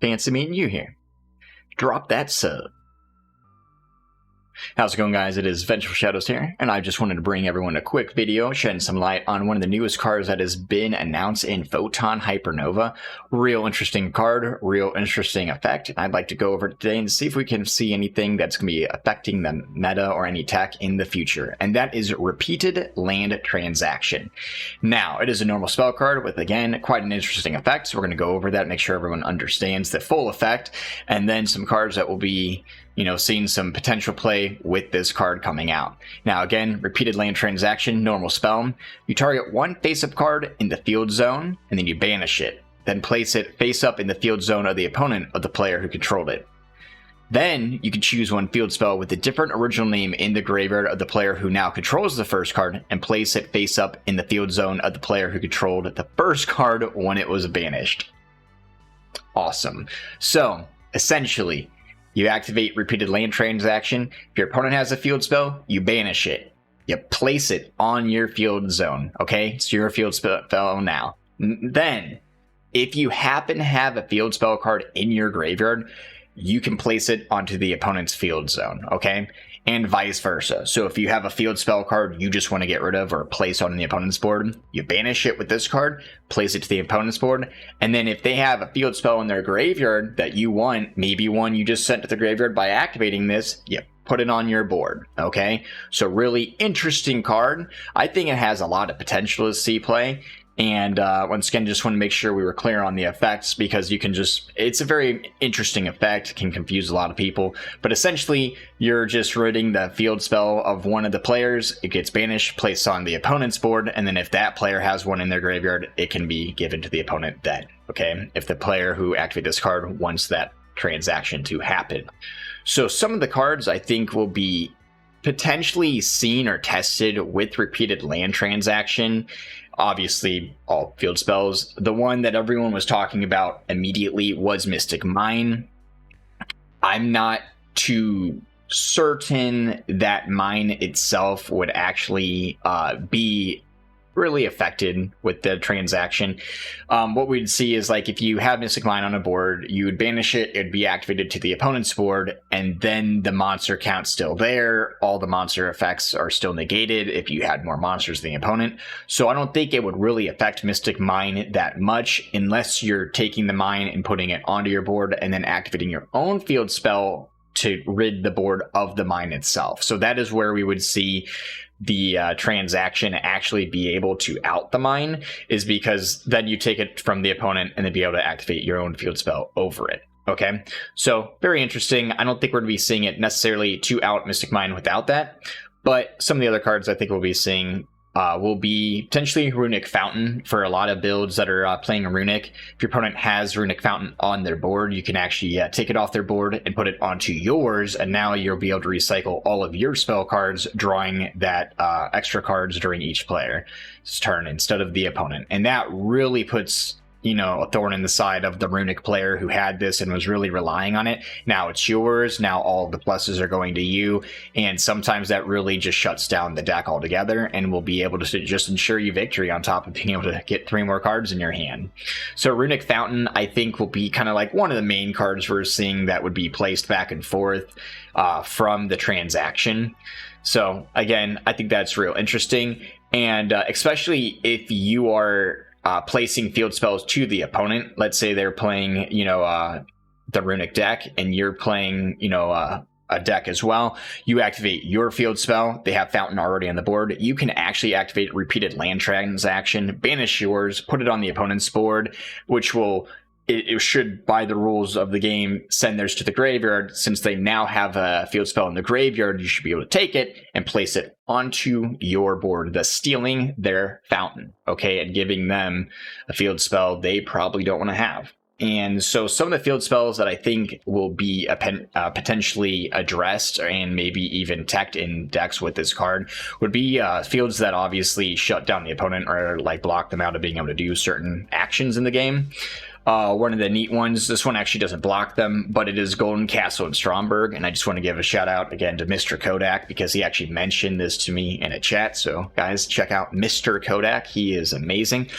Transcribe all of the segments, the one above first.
Fancy meeting you here. Drop that sub. How's it going, guys? It is Vengeful Shadows here, and I just wanted to bring everyone a quick video shedding some light on one of the newest cards that has been announced in Photon Hypernova. Real interesting card, real interesting effect. I'd like to go over it today and see if we can see anything that's going to be affecting the meta or any tech in the future, and that is Repeated Land Transaction. Now, it is a normal spell card with, again, quite an interesting effect, so we're going to go over that, make sure everyone understands the full effect, and then some cards that will be seeing some potential play with this card coming out. Now again, Repeated Land Transaction, normal spell. You target one face-up card in the field zone, and then you banish it. Then place it face-up in the field zone of the opponent of the player who controlled it. Then you can choose one field spell with a different original name in the graveyard of the player who now controls the first card, and place it face-up in the field zone of the player who controlled the first card when it was banished. Awesome. So, essentially, you activate Repeated Land Transaction. If your opponent has a field spell, you banish it. You place it on your field zone, okay? It's your field spell now. Then, if you happen to have a field spell card in your graveyard, you can place it onto the opponent's field zone, okay? And vice versa. So if you have a field spell card you just want to get rid of or place on the opponent's board, you banish it with this card, place it to the opponent's board, and then if they have a field spell in their graveyard that you want, maybe one you just sent to the graveyard by activating this, you put it on your board, okay? So really interesting card. I think it has a lot of potential to see play. And once again, just want to make sure we were clear on the effects, because you can it's a very interesting effect, can confuse a lot of people. But essentially, you're just ridding the field spell of one of the players, it gets banished, placed on the opponent's board, and then if that player has one in their graveyard, it can be given to the opponent then, okay? If the player who activated this card wants that transaction to happen. So some of the cards I think will be potentially seen or tested with Repeated Land Transaction. Obviously, all field spells. The one that everyone was talking about immediately was Mystic Mine. I'm not too certain that Mine itself would actually be really affected with the transaction. What we'd see is, like, if you have Mystic Mine on a board, you would banish it, it'd be activated to the opponent's board, and then the monster count's still there. All the monster effects are still negated if you had more monsters than the opponent. So I don't think it would really affect Mystic Mine that much unless you're taking the mine and putting it onto your board and then activating your own field spell to rid the board of the mine itself. So that is where we would see the transaction actually be able to out the mine, is because then you take it from the opponent and then be able to activate your own field spell over it. Okay, so very interesting. I don't think we're going to be seeing it necessarily to out Mystic Mine without that, but some of the other cards I think we'll be seeing will be potentially Runic Fountain for a lot of builds that are playing a Runic. If your opponent has Runic Fountain on their board, you can actually take it off their board and put it onto yours, and now you'll be able to recycle all of your spell cards, drawing that extra cards during each player's turn instead of the opponent. And that really puts a thorn in the side of the Runic player who had this and was really relying on it. Now it's yours. Now all the pluses are going to you. And sometimes that really just shuts down the deck altogether and will be able to just ensure you victory on top of being able to get 3 more cards in your hand. So Runic Fountain, I think, will be kind of like one of the main cards we're seeing that would be placed back and forth from the transaction. So again, I think that's real interesting. And especially if you are placing field spells to the opponent. Let's say they're playing, the Runic deck, and you're playing, a deck as well. You activate your field spell. They have Fountain already on the board. You can actually activate Repeated Land Transaction, banish yours, put it on the opponent's board, which will, it should, by the rules of the game, send theirs to the graveyard. Since they now have a field spell in the graveyard, you should be able to take it and place it onto your board, thus stealing their Fountain, okay, and giving them a field spell they probably don't want to have. And so some of the field spells that I think will be potentially addressed and maybe even teched in decks with this card would be fields that obviously shut down the opponent or like block them out of being able to do certain actions in the game. One of the neat ones, this one actually doesn't block them, but it is Golden Castle and Stromberg, and I just want to give a shout out again to Mr. Kodak because he actually mentioned this to me in a chat. So guys, check out Mr. Kodak, he is amazing.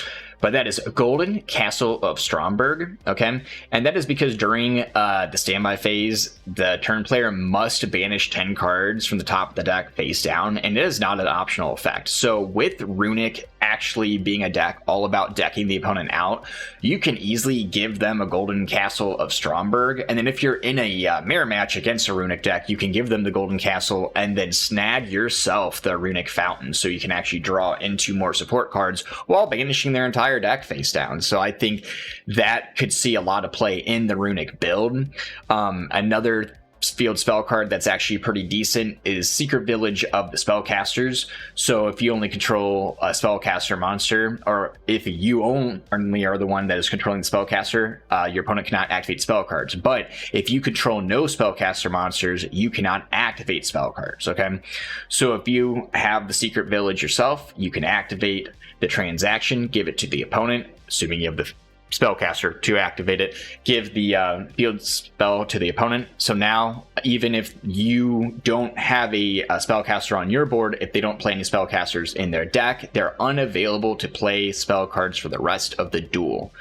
but that is Golden Castle of Stromberg, okay? And that is because during the standby phase, the turn player must banish 10 cards from the top of the deck face down, and it is not an optional effect. So with Runic actually being a deck all about decking the opponent out, you can easily give them a Golden Castle of Stromberg, and then if you're in a mirror match against a Runic deck, you can give them the Golden Castle and then snag yourself the Runic Fountain, so you can actually draw into more support cards while banishing their entire deck face down. So I think that could see a lot of play in the Runic build. Another field spell card that's actually pretty decent is Secret Village of the Spellcasters. So if you only control a spellcaster monster, or if you only are the one that is controlling the spellcaster, your opponent cannot activate spell cards. But if you control no spellcaster monsters, you cannot activate spell cards, okay? So if you have the Secret Village yourself, you can activate the transaction, give it to the opponent, assuming you have the spellcaster to activate it, give the field spell to the opponent. So now, even if you don't have a spellcaster on your board, if they don't play any spellcasters in their deck, they're unavailable to play spell cards for the rest of the duel.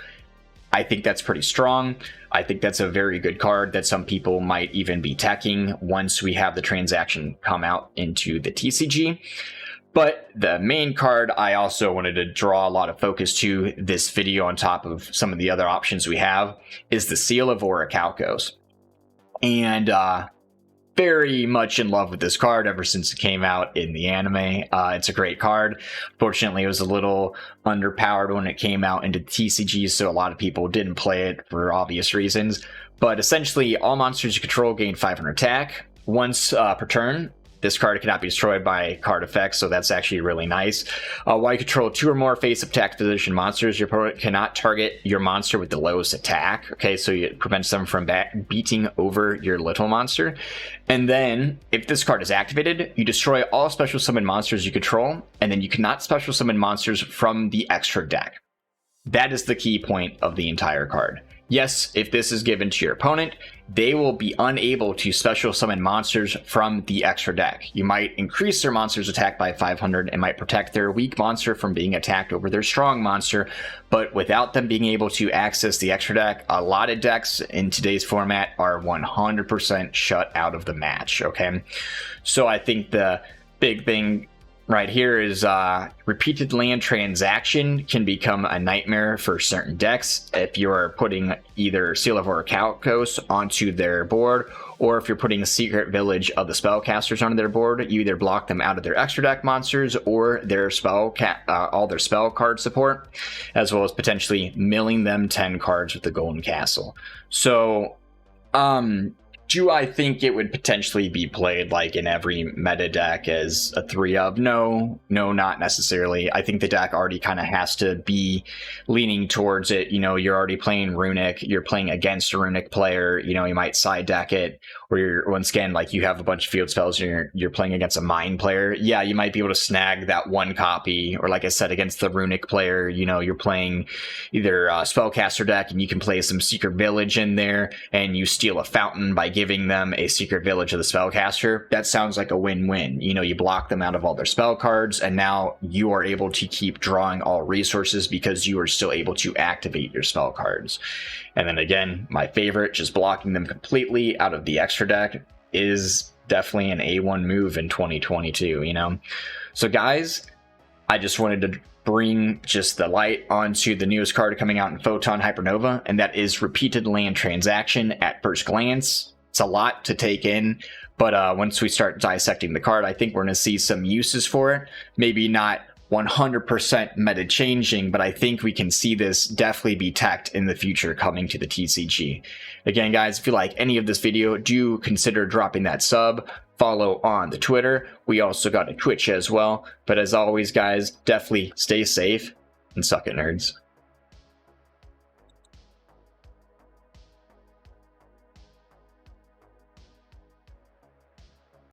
I think that's pretty strong. I think that's a very good card that some people might even be teching once we have the transaction come out into the TCG. But the main card I also wanted to draw a lot of focus to this video on top of some of the other options we have is the Seal of Oracalcos. And very much in love with this card ever since it came out in the anime. It's a great card. Fortunately, it was a little underpowered when it came out into TCG, so a lot of people didn't play it for obvious reasons. But essentially, all monsters you control gain 500 attack once per turn. This card cannot be destroyed by card effects, so that's actually really nice. While you control 2 or more face-up attack position monsters, your opponent cannot target your monster with the lowest attack. Okay, so it prevents them from beating over your little monster. And then, if this card is activated, you destroy all special summon monsters you control, and then you cannot special summon monsters from the extra deck. That is the key point of the entire card. Yes, if this is given to your opponent, they will be unable to special summon monsters from the extra deck. You might increase their monster's attack by 500 and might protect their weak monster from being attacked over their strong monster, but without them being able to access the extra deck, a lot of decks in today's format are 100% shut out of the match, okay? So I think the big thing right here is repeated land transaction can become a nightmare for certain decks if you're putting either Seal of Oracalcos onto their board, or if you're putting a Secret Village of the Spellcasters onto their board. You either block them out of their extra deck monsters or their all their spell card support, as well as potentially milling them 10 cards with the Golden Castle. So do I think it would potentially be played like in every meta deck as a 3-of? No, not necessarily. I think the deck already kind of has to be leaning towards it. You know, you're already playing Runic, you're playing against a Runic player, you know, you might side deck it, or you're, once again, like you have a bunch of field spells and you're playing against a Mind player. Yeah, you might be able to snag that one copy, or like I said, against the Runic player, you know, you're playing either a Spellcaster deck and you can play some Secret Village in there and you steal a Fountain by giving them a Secret Village of the Spellcaster. That sounds like a win-win. You know, you block them out of all their spell cards, and now you are able to keep drawing all resources because you are still able to activate your spell cards. And then again, my favorite, just blocking them completely out of the extra deck is definitely an A1 move in 2022, you know? So guys, I just wanted to bring just the light onto the newest card coming out in Photon Hypernova, and that is repeated land transaction. At first glance, it's a lot to take in, but once we start dissecting the card, I think we're going to see some uses for it. Maybe not 100% meta changing, but I think we can see this definitely be teched in the future coming to the TCG. Again, guys, if you like any of this video, do consider dropping that sub, follow on the Twitter. We also got a Twitch as well. But as always, guys, definitely stay safe and suck it, nerds.